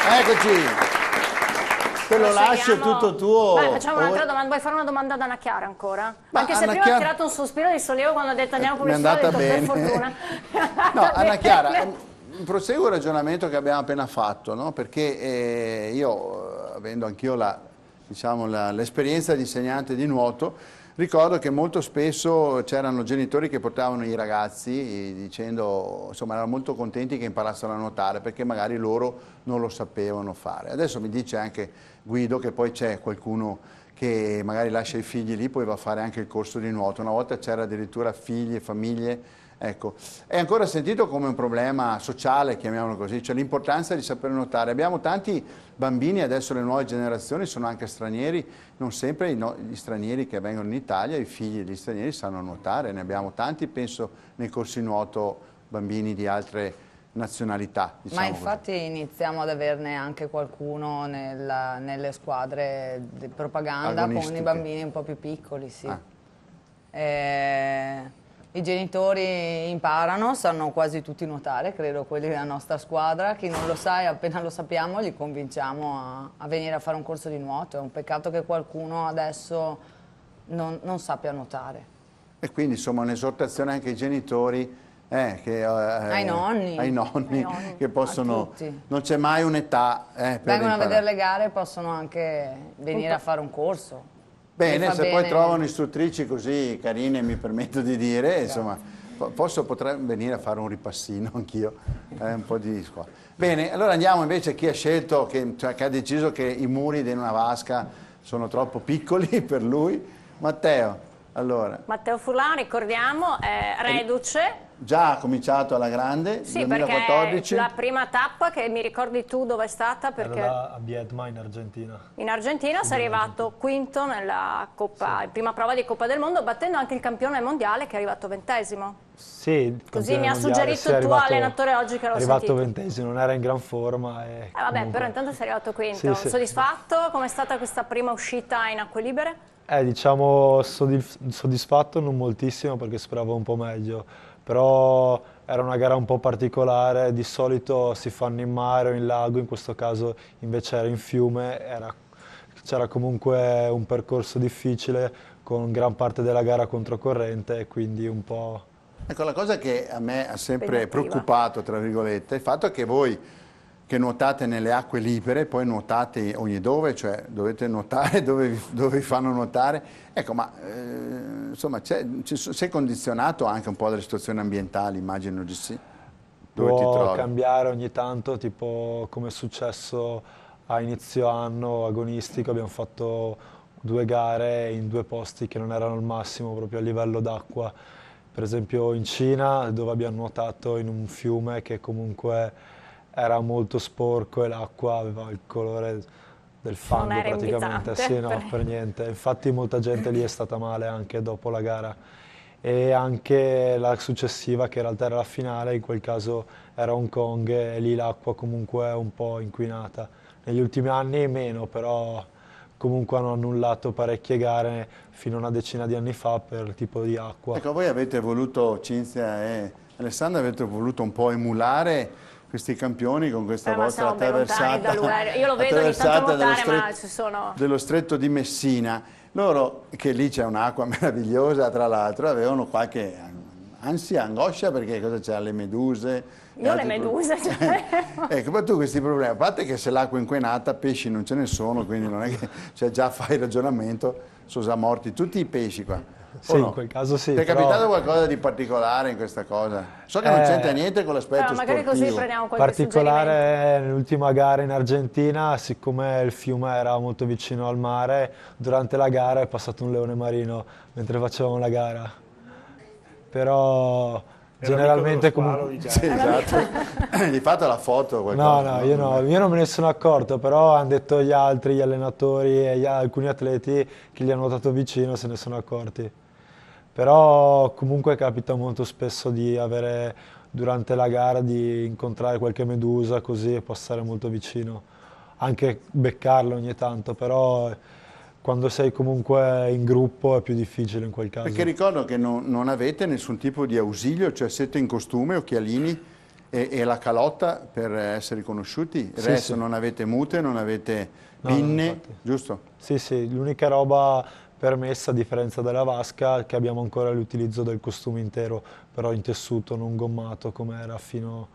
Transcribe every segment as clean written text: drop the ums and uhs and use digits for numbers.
Eccoci. Te lo lascio, è tutto tuo. Vai, facciamo un'altra domanda. Vuoi fare una domanda ad Anna Chiara ancora? Ma Anche se Anna prima Chiara... ha tirato un sospiro di sollievo quando ha detto andiamo Mi è pubblicità, ho andata detto bene. per fortuna. No, Anna Chiara, proseguo il ragionamento che abbiamo appena fatto, no? Perché io, avendo anch'io l'esperienza di insegnante di nuoto, ricordo che molto spesso c'erano genitori che portavano i ragazzi dicendo, insomma, erano molto contenti che imparassero a nuotare perché magari loro non lo sapevano fare. Adesso mi dice anche Guido che poi c'è qualcuno che magari lascia i figli lì, poi va a fare anche il corso di nuoto. Una volta c'era addirittura figli e famiglie. Ecco, è ancora sentito come un problema sociale, chiamiamolo così, cioè l'importanza di saper nuotare. Abbiamo tanti bambini, adesso le nuove generazioni sono anche stranieri, non sempre gli stranieri che vengono in Italia, i figli degli stranieri sanno nuotare, ne abbiamo tanti, penso, nei corsi nuoto bambini di altre nazionalità. Diciamo Ma infatti così. Iniziamo ad averne anche qualcuno nelle squadre di propaganda con i bambini un po' più piccoli, sì. I genitori imparano, sanno quasi tutti nuotare, credo, quelli della nostra squadra. Chi non lo sa e appena lo sappiamo li convinciamo a venire a fare un corso di nuoto. È un peccato che qualcuno adesso non sappia nuotare. E quindi insomma un'esortazione anche ai genitori, ai nonni, che possono, non c'è mai un'età per vengono imparare. A vedere le gare e possono anche venire a fare un corso. Bene, se poi trovano istruttrici così carine, mi permetto di dire, insomma, potrei venire a fare un ripassino anch'io, un po' di scuola. Bene, allora andiamo invece a chi ha scelto, che ha deciso che i muri di una vasca sono troppo piccoli per lui. Matteo, allora. Matteo Furlan, ricordiamo, è reduce. Già ha cominciato alla grande, sì, 2014. Perché la prima tappa, che mi ricordi tu dove è stata? Perché era a Viedma in Argentina. In Argentina sei arrivato quinto nella Coppa, prima prova di Coppa del Mondo, battendo anche il campione mondiale che è arrivato 20°. Sì, così mi ha suggerito il tuo allenatore oggi che l'ho sentito. È arrivato 20°, non era in gran forma. Vabbè, comunque... però intanto sei arrivato quinto. Sì. Soddisfatto? Com'è stata questa prima uscita in acque libere? Diciamo soddisfatto, non moltissimo perché speravo un po' meglio, però era una gara un po' particolare, di solito si fanno in mare o in lago, in questo caso invece era in fiume, c'era comunque un percorso difficile con gran parte della gara controcorrente e quindi un po'... Ecco, la cosa che a me ha sempre preoccupato, tra virgolette, è il fatto che voi che nuotate nelle acque libere, poi nuotate ogni dove, cioè dovete nuotare dove vi fanno nuotare, ecco, ma insomma sei condizionato anche un po' dalle situazioni ambientali, immagino di sì. Dove ti trovi? Può cambiare ogni tanto, tipo come è successo a inizio anno agonistico, abbiamo fatto 2 gare in 2 posti che non erano il massimo proprio a livello d'acqua, per esempio in Cina dove abbiamo nuotato in un fiume che comunque era molto sporco e l'acqua aveva il colore del fango praticamente. Sì, no, per niente. Infatti molta gente lì è stata male anche dopo la gara. E anche la successiva, che in realtà era la finale, in quel caso era Hong Kong e lì l'acqua comunque è un po' inquinata. Negli ultimi anni meno, però comunque hanno annullato parecchie gare fino a una decina di anni fa per il tipo di acqua. Ecco, voi avete voluto, Cinzia e Alessandra, avete voluto un po' emulare questi campioni con questa vostra attraversata, io lo vedo ogni tanto nuotare, ma ci sono... dello stretto di Messina. Loro, che lì c'è un'acqua meravigliosa, tra l'altro, avevano qualche ansia, angoscia, perché cosa c'è? Le meduse? Io le meduse, Ecco, ma tu questi problemi, a parte che se l'acqua è inquinata, pesci non ce ne sono, quindi non è che, cioè, già fai il ragionamento, sono già morti tutti i pesci qua. Sì, no? In quel caso sì. Ti è capitato qualcosa di particolare in questa cosa? So che non c'entra niente con l'aspetto magari sportivo. Così prendiamo qualche particolare nell'ultima gara in Argentina, siccome il fiume era molto vicino al mare, durante la gara è passato un leone marino mentre facevamo la gara. Però generalmente comunque... Diciamo. Sì, esatto. Gli fatto la foto? Qualcosa? No, io non me ne sono accorto, però hanno detto gli altri, gli allenatori e alcuni atleti che gli hanno nuotato vicino se ne sono accorti. Però comunque capita molto spesso di avere durante la gara di incontrare qualche medusa così e passare molto vicino, anche beccarla ogni tanto, però quando sei comunque in gruppo è più difficile in quel caso. Perché ricordo che non avete nessun tipo di ausilio, cioè siete in costume, occhialini? E la calotta per essere riconosciuti? Il Sì, resto sì. non avete mute, non avete No, no, pinne, infatti. giusto? Sì, sì, l'unica roba permessa, a differenza della vasca, è che abbiamo ancora l'utilizzo del costume intero, però in tessuto, non gommato, come era fino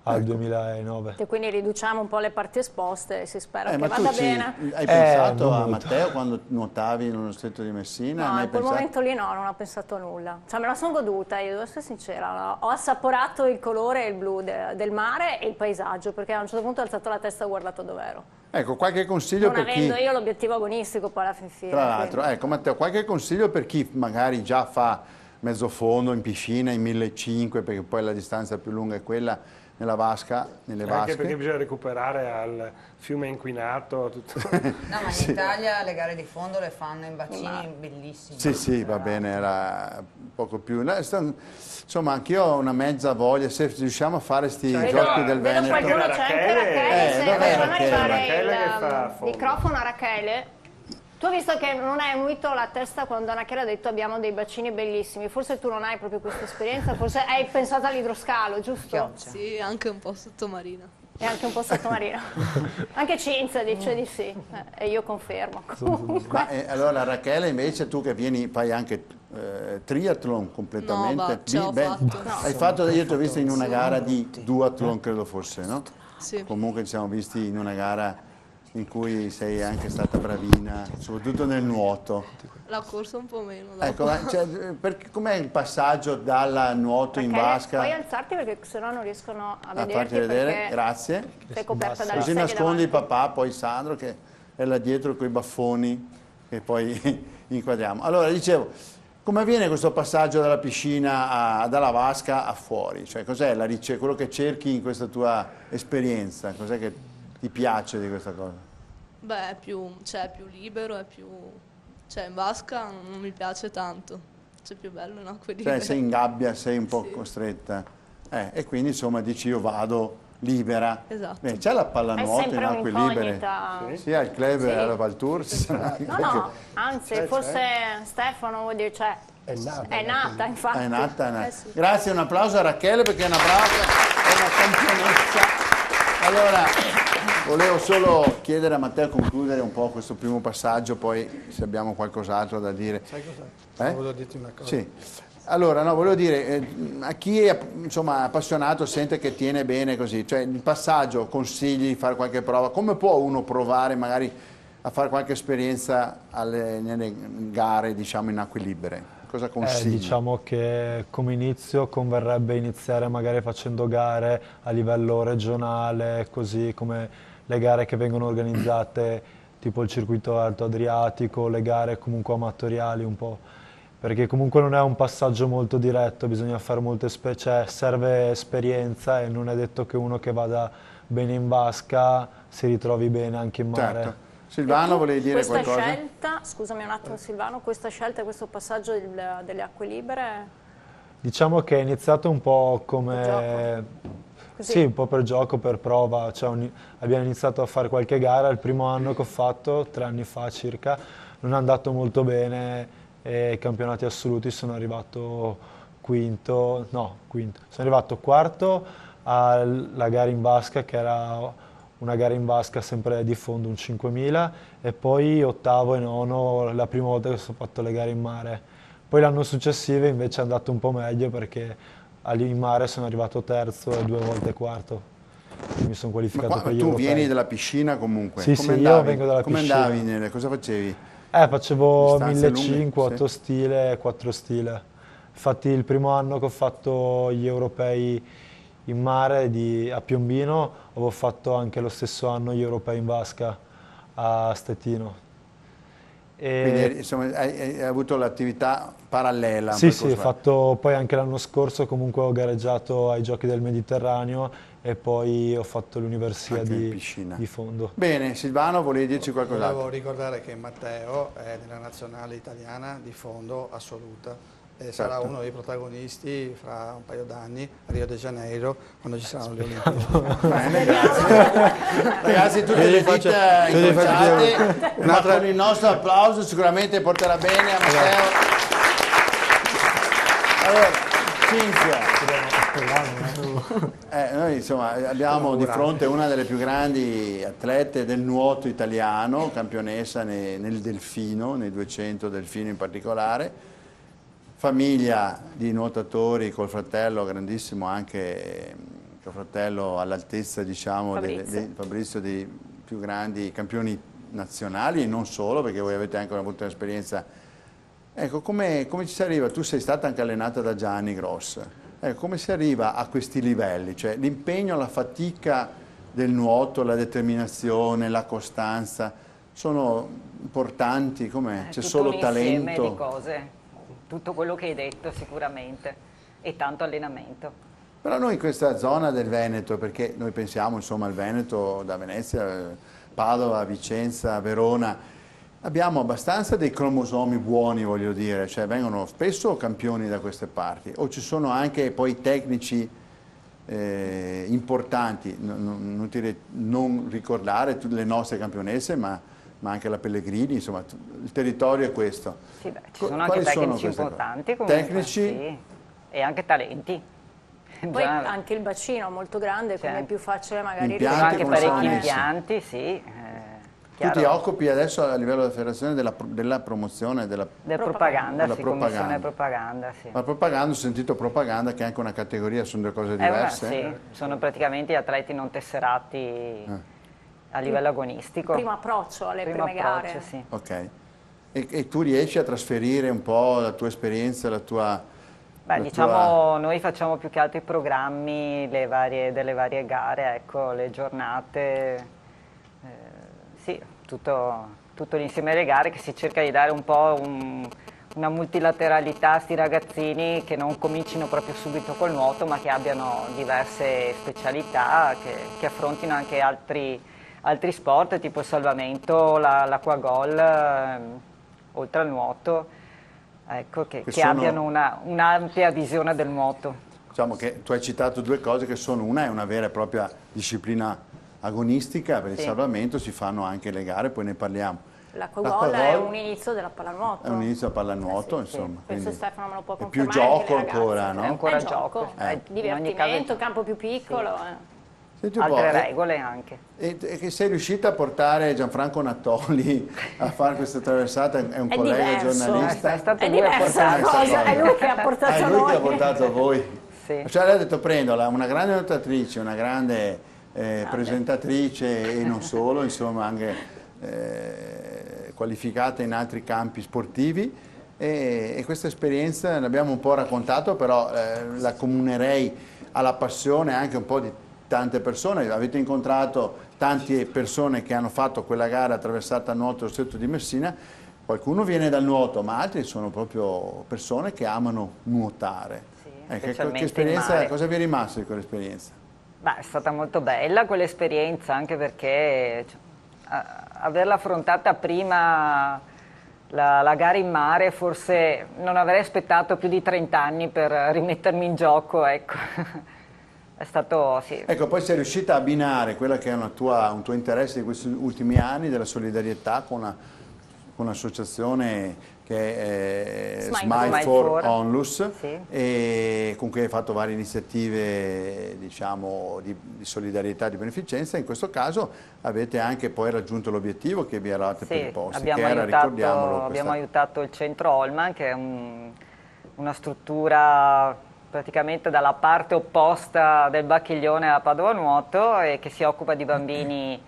al Ecco. 2009. E quindi riduciamo un po' le parti esposte e si spera che Ma tu vada bene. hai pensato non a molto. Matteo quando nuotavi nello stretto di Messina? No, Mai in quel pensato? momento lì no, non ho pensato a nulla. Cioè me la sono goduta, io devo essere sincera. No? Ho assaporato il colore e il blu del mare e il paesaggio, perché a un certo punto ho alzato la testa e ho guardato dove ero. Ecco, qualche consiglio Non per chi... avendo io l'obiettivo agonistico poi alla fin fine. Tra l'altro, quindi. ecco Matteo, qualche consiglio per chi magari già fa mezzo fondo in piscina, in 1500, perché poi la distanza più lunga è quella nella vasca, nelle Anche vasche. perché bisogna recuperare al fiume inquinato. Tutto. No, ma in Italia le gare di fondo le fanno in bacini bellissimi. Sì, sì, va bene, era poco più. Insomma, anch'io ho una mezza voglia, se riusciamo a fare sti Cioè, giochi del Vedo Veneto. qualcuno, c'è anche Rachele, se dov'è facciamo Rachele? arrivare Rachele che fa il fondo. microfono a Rachele. Tu hai visto che non hai unito la testa quando Anachele ha detto abbiamo dei bacini bellissimi, forse tu non hai proprio questa esperienza, forse hai pensato all'idroscalo, giusto? Sì, anche un po' sottomarina. E anche un po' sottomarino. Anche Cinzia dice di sì, e io confermo. Ma allora Rachele invece tu che vieni, fai anche triathlon completamente. No, ce l'ho fatto. Hai fatto, io ti ho visto in una gara di duathlon credo fosse, no? Sì. Comunque ci siamo visti in una gara in cui sei anche stata bravina, soprattutto nel nuoto. La corsa un po' meno. dopo. Ecco, com'è il passaggio dal nuoto in Rachele, vasca puoi alzarti perché sennò non riescono a a vederti farti vedere? perché Grazie. sei coperta dalle Così sedie nascondi il davanti. papà, poi Sandro che è là dietro con i baffoni che poi inquadriamo. Allora, dicevo, come avviene questo passaggio dalla piscina, dalla vasca a fuori? Cioè, cos'è quello che cerchi in questa tua esperienza? Cos'è che ti piace di questa cosa? Beh, è più libero, è più... Cioè, in vasca non mi piace tanto. C'è più bello in acque libere. Cioè, sei in gabbia, sei un po' Sì. costretta. E quindi, insomma, dici io vado libera. Esatto. Beh, c'è la È pallanuoto in sempre acque libere? un'incognita. Sì, al club Sì. alla Valtour. ci sarà No, anche- no, anzi, forse Stefano vuol dire, cioè, È nata. è nata, infatti. È nata. Sì. Grazie, un applauso a Rachele perché è una brava, è una campionessa. Allora, volevo solo chiedere a Matteo concludere un po' questo primo passaggio, poi se abbiamo qualcos'altro da dire. Sai cosa? Volevo dirti una cosa. Sì. Allora, no, volevo dire, a chi è insomma, appassionato sente che tiene bene così, cioè il passaggio, consigli di fare qualche prova, come può uno provare magari a fare qualche esperienza nelle gare, diciamo, in acque libere? Cosa consigli? Diciamo che come inizio converrebbe iniziare magari facendo gare a livello regionale, così come le gare che vengono organizzate tipo il circuito alto Adriatico, le gare comunque amatoriali un po', perché comunque non è un passaggio molto diretto, bisogna fare molte cioè serve esperienza e non è detto che uno che vada bene in vasca si ritrovi bene anche in mare. Certo. Silvano, volevi dire questa qualcosa? Scelta, scusami un attimo Silvano, questa scelta, questo passaggio delle acque libere, Diciamo che è iniziato un po' come... così? Sì, un po' per gioco, per prova, cioè, abbiamo iniziato a fare qualche gara, il primo anno che ho fatto, 3 anni fa circa, non è andato molto bene e ai campionati assoluti sono arrivato sono arrivato quarto alla gara in vasca che era una gara in vasca sempre di fondo, un 5000 e poi ottavo e nono la prima volta che sono fatto le gare in mare. Poi l'anno successivo invece è andato un po' meglio perché in mare sono arrivato terzo e 2 volte quarto. Quindi mi sono qualificato per gli tu europei. vieni dalla piscina comunque? Sì, Come sì, io vengo dalla come piscina. andavi? Cosa facevi? Facevo Distanze 1500, lunghe? 8 stile, 4 stile. Infatti il primo anno che ho fatto gli europei in mare a Piombino, avevo fatto anche lo stesso anno gli europei in vasca a Stettino. Quindi insomma, hai avuto l'attività parallela? un Sì, percorso sì, ho fatto poi anche l'anno scorso comunque ho gareggiato ai Giochi del Mediterraneo e poi ho fatto Anche in l'universiadi piscina. di fondo. Bene, Silvano, volevi dirci qualcos'altro? Volevo ricordare che Matteo è nella nazionale italiana di fondo assoluta e sarà Certo. uno dei protagonisti fra un paio d'anni a Rio de Janeiro quando ci saranno le Olimpiadi. Bene, grazie. Ragazzi, tutte le dita incrociate, ma con il nostro applauso sicuramente porterà bene a Matteo. Allora, Cinzia. Noi insomma abbiamo di fronte una delle più grandi atlete del nuoto italiano, campionessa nel delfino, nei 200 delfino in particolare, famiglia di nuotatori col fratello grandissimo, anche col fratello all'altezza diciamo Fabrizio, dei più grandi campioni nazionali e non solo, perché voi avete anche avuto un'esperienza. Ecco, come ci si arriva? Tu sei stata anche allenata da Gianni Gross, ecco, come si arriva a questi livelli? Cioè l'impegno, la fatica del nuoto, la determinazione, la costanza, sono importanti? Com'è? C'è solo talento? Tutto un insieme di cose, tutto quello che hai detto sicuramente, e tanto allenamento. Però noi in questa zona del Veneto, perché noi pensiamo insomma al Veneto da Venezia, Padova, Vicenza, Verona, abbiamo abbastanza dei cromosomi buoni, voglio dire, cioè vengono spesso campioni da queste parti, o ci sono anche poi tecnici importanti, non ricordare tutte le nostre campionesse, ma anche la Pellegrini, insomma il territorio è questo. Sì, beh, ci sono anche tecnici importanti comunque, tecnici sì, e anche talenti. Poi anche il bacino è molto grande, quindi è più facile magari impianti, sono anche parecchi messi? Impianti, sì. Tu ti occupi adesso a livello della federazione della promozione, della propaganda, della sì, propaganda. commissione propaganda, sì. La propaganda, ho sentito propaganda che è anche una categoria, sono due cose diverse? Sì, sono praticamente gli atleti non tesserati a livello agonistico. Primo approccio alle prime gare. Sì. Ok. E tu riesci a trasferire un po' la tua esperienza, la tua... Beh, diciamo, noi facciamo più che altro i programmi delle varie gare, ecco, le giornate, sì, tutto l'insieme delle gare, che si cerca di dare un po' una multilateralità a sti ragazzini, che non comincino proprio subito col nuoto, ma che abbiano diverse specialità, che affrontino anche altri sport, tipo il salvamento, l'acquagol, oltre al nuoto. Ecco, che abbiano un'ampia visione del nuoto. Diciamo che tu hai citato due cose che sono, una è una vera e propria disciplina agonistica, per il salvamento si fanno anche le gare, poi ne parliamo. L'acquagol è un inizio della pallanuoto. È un inizio della pallanuoto, insomma. Questo Stefano me lo può è più confermare. gioco ancora, no? È ancora gioco. Divertimento, campo più piccolo. Senti altre regole anche. E che sei riuscita a portare Gianfranco Nattoli a fare questa traversata? È un collega giornalista? È diversa la cosa, è lui che ha portato a noi. Lui che ha portato a voi. Sì. Cioè lei ha detto prendola, una grande nuotatrice, una grande presentatrice e non solo, insomma anche qualificata in altri campi sportivi e questa esperienza l'abbiamo un po' raccontato, però la comunerei alla passione anche un po' di tante persone. Avete incontrato tante persone che hanno fatto quella gara attraversata a nuoto lo Stretto di Messina, qualcuno viene dal nuoto, ma altri sono proprio persone che amano nuotare. Sì, che esperienza, cosa vi è rimasto di quell'esperienza? Beh, è stata molto bella quell'esperienza, anche perché averla affrontata prima la gara in mare, forse non avrei aspettato più di 30 anni per rimettermi in gioco, ecco. È stato, sì. Ecco, poi sei riuscita a abbinare quella che è un tuo interesse di questi ultimi anni, della solidarietà, con un'associazione che è Smile for Onlus, sì, e con cui hai fatto varie iniziative, diciamo, di solidarietà, di beneficenza. In questo caso avete anche poi raggiunto l'obiettivo che vi eravate preposti, che era, ricordiamolo, abbiamo aiutato il centro Holman, che è una struttura praticamente dalla parte opposta del Bacchiglione a Padova Nuoto, e che si occupa di bambini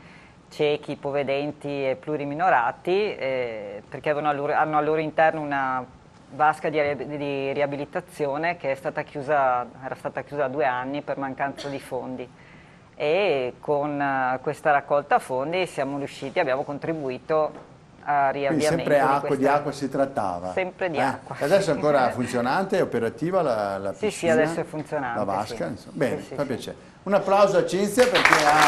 ciechi, ipovedenti e pluriminorati, perché hanno al loro interno una vasca di riabilitazione che era stata chiusa 2 anni per mancanza di fondi, e con questa raccolta fondi abbiamo contribuito a riavviamento. Quindi sempre di acqua si trattava? Sempre di acqua. E adesso è ancora funzionante, è operativa la piscina? Sì, adesso è funzionante. La vasca? Sì. Bene, sì, fa piacere. Un applauso a Cinzia perché ha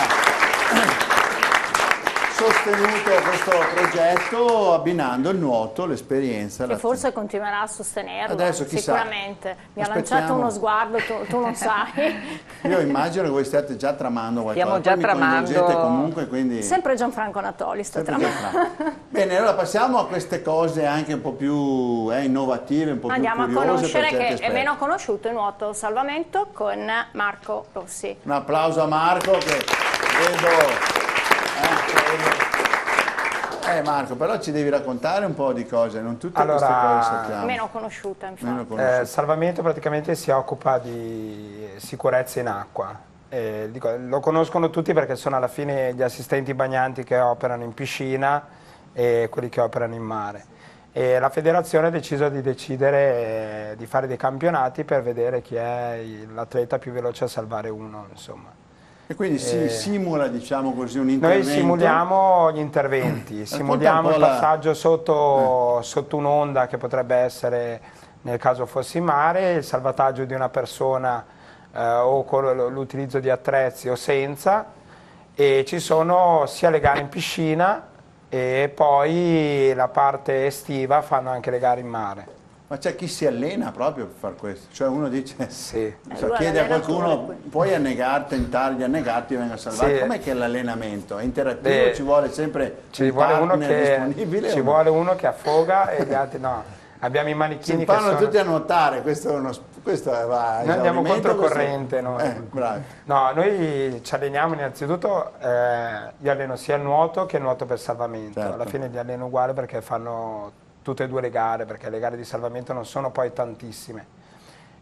sostenuto questo progetto abbinando il nuoto, l'esperienza. Che forse continuerà a sostenerlo, Adesso, chissà. sicuramente. Mi ha Aspettiamo. lanciato uno sguardo, tu non sai. Io immagino che voi stiate già tramando qualcosa. Stiamo già Poi mi tramando. coinvolgete comunque, quindi... Sempre Gianfranco Natoli sta Sempre tramando. Bene, allora passiamo a queste cose anche un po' più innovative, un po' Andiamo più a curiose conoscere, per certi che è aspetti. meno conosciuto, il nuoto salvamento con Marco Rossi. Un applauso a Marco che vedo... Marco, però ci devi raccontare un po' di cose, non tutte queste cose sappiamo. Meno conosciuta, infatti. Meno conosciute. Salvamento praticamente si occupa di sicurezza in acqua. Lo conoscono tutti perché sono alla fine gli assistenti bagnanti che operano in piscina e quelli che operano in mare. E la federazione ha deciso di fare dei campionati per vedere chi è l'atleta più veloce a salvare uno, insomma. E quindi si simula, diciamo così, un intervento? Noi simuliamo gli interventi, simuliamo il passaggio sotto un'onda che potrebbe essere, nel caso fosse in mare, il salvataggio di una persona o con l'utilizzo di attrezzi o senza, e ci sono sia le gare in piscina e poi la parte estiva fanno anche le gare in mare. Ma c'è chi si allena proprio per fare questo? Cioè uno dice, Sì. chiede a qualcuno, puoi tentare di annegarti e venga a salvare? Sì. Com'è che è l'allenamento? È interattivo? Ci vuole sempre Ci vuole uno disponibile? ci vuole uno che affoga e gli altri no. Abbiamo i Si manichini che imparano sono... tutti a nuotare, questo va a Noi andiamo esaurimento, controcorrente noi. Bravi. No, noi ci alleniamo innanzitutto, io alleno sia il nuoto che il nuoto per salvamento. Certo. Alla fine li alleno uguali perché fanno tutte e due le gare, perché le gare di salvamento non sono poi tantissime.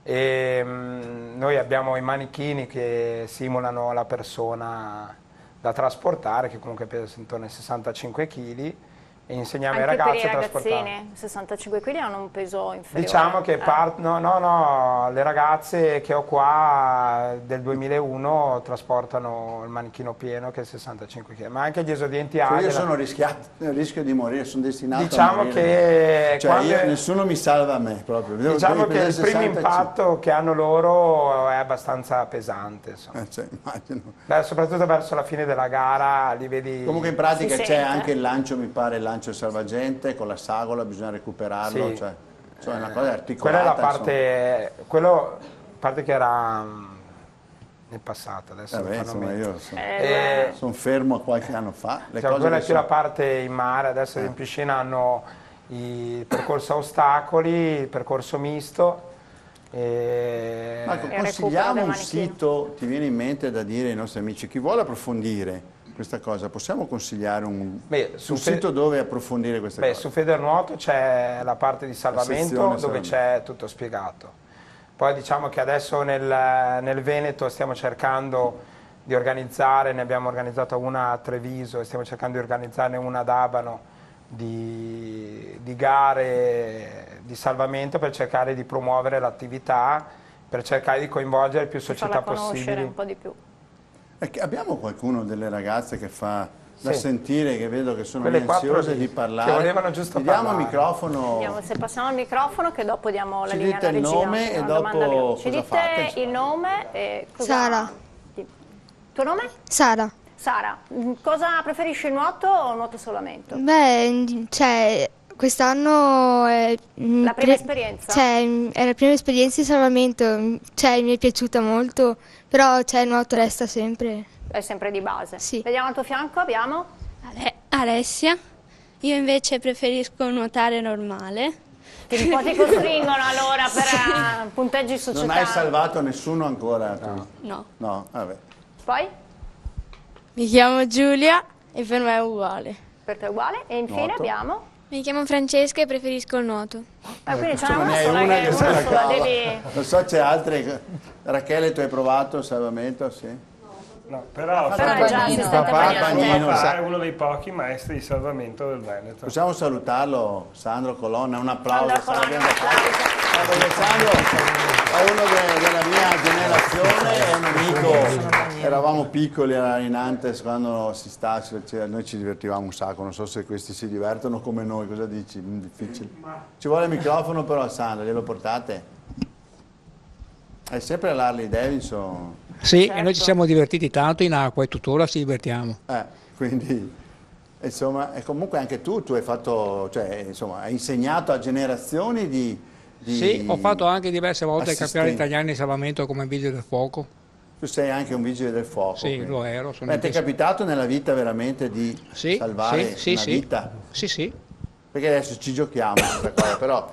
E, noi abbiamo i manichini che simulano la persona da trasportare, che comunque pesa intorno ai 65 kg, e insegniamo ai ragazzi a trasportare. Anche per i ragazzini, 65 kg hanno un peso inferiore. Diciamo che le ragazze che ho qua del 2001 trasportano il manichino pieno che è 65 kg, ma anche gli esodienti Cioè ali. io sono rischio di morire, sono destinato Diciamo a morire. che Cioè nessuno mi salva a me proprio. diciamo che il primo 65. impatto che hanno loro è abbastanza pesante, insomma. Cioè, immagino. Soprattutto verso la fine della gara li vedi. Comunque in pratica Si c'è sente. anche il lancio, mi pare, il lancio salvagente con la sagola, bisogna recuperarlo, Sì. cioè è una cosa articolata. Quella è la insomma. parte che era nel passato, adesso lo fanno Insomma, meglio. io sono fermo a qualche anno fa. Le Cioè, cose quella è che più la parte in mare, adesso in piscina hanno il percorso a ostacoli, il percorso misto. Marco, E consigliamo recupero un dei manichini. sito, ti viene in mente da dire ai nostri amici, chi vuole approfondire questa cosa, possiamo consigliare un sito dove approfondire queste cose? Su Federnuoto c'è la parte di salvamento sezione dove c'è tutto spiegato. Poi diciamo che adesso nel Veneto stiamo cercando di organizzare, ne abbiamo organizzata una a Treviso e stiamo cercando di organizzarne una ad Abano di gare di salvamento per cercare di promuovere l'attività, per cercare di coinvolgere più società farla conoscere possibili. un po' di più. Abbiamo qualcuno delle ragazze che fa da Sì. sentire, che vedo che sono Quelle ansiose quattro di lì, parlare. che volevano giusto Gli diamo il parlare. microfono. Vediamo se passiamo al microfono, che dopo diamo la Ci linea dite alla il regia. nome e Una dopo domanda abbiamo. Ci cosa dite fate, insomma. il nome e cosa... Sara. Tuo nome? Sara. Sara. Cosa preferisci, il nuoto o nuoto solamente? Beh, cioè, quest'anno è La prima esperienza? Cioè, è la prima esperienza di salvamento, cioè, mi è piaciuta molto, però cioè, il nuoto resta sempre. È sempre di base. Sì. Vediamo al tuo fianco, abbiamo... Alessia, io invece preferisco nuotare normale. Un po' ti costringono allora per punteggi societari. Non hai salvato nessuno ancora? Tu? No. No, vabbè. Poi? Mi chiamo Giulia e per me è uguale. Per te è uguale. E infine Nuoto. abbiamo... Mi chiamo Francesca e preferisco il nuoto. quindi ce n'è Ne una hai sola, una che che se una la sola cava. devi... Non so, c'è altre. Rachele, tu hai provato il salvamento? Sì. No, però Però è già assistente Papà, bagnante. Pagnino, è uno dei pochi maestri di salvamento del Veneto. Possiamo salutarlo, Sandro Colonna, un applauso. Sandro Colonna, Sandro, perché Sandro è uno della mia generazione, è un amico, eravamo piccoli in Nantes quando noi ci divertivamo un sacco, non so se questi si divertono come noi, cosa dici? Difficile. Ci vuole il microfono però a Sandro, glielo portate? È sempre l'Harley Davidson? Sì, Certo. e noi ci siamo divertiti tanto in acqua e tuttora ci divertiamo. Quindi insomma, e comunque anche tu hai fatto, cioè, insomma, hai insegnato a generazioni di Sì, ho fatto anche diverse volte il campionato assistenti. italiano di salvamento come vigile del fuoco. Tu sei anche un vigile del fuoco. Sì, quindi. lo ero. Beh, ti è capitato nella vita veramente di salvare una vita? Sì, sì. Perché adesso ci giochiamo questa cosa, però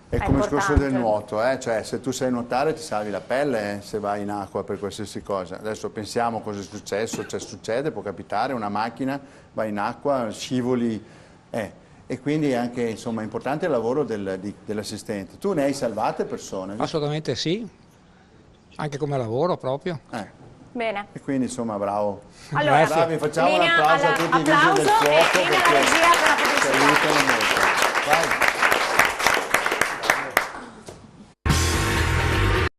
è come il discorso del nuoto, cioè se tu sai nuotare ti salvi la pelle se vai in acqua per qualsiasi cosa. Adesso pensiamo cosa è successo, cioè succede, può capitare, una macchina va in acqua, scivoli, e quindi è anche insomma importante il lavoro dell'assistente. Tu ne hai salvate persone? Assolutamente sì, anche come lavoro proprio. Bene. E quindi insomma bravo. Allora, bravi, facciamo un linea applauso a tutti i vigili del fuoco. e linea alla regia per la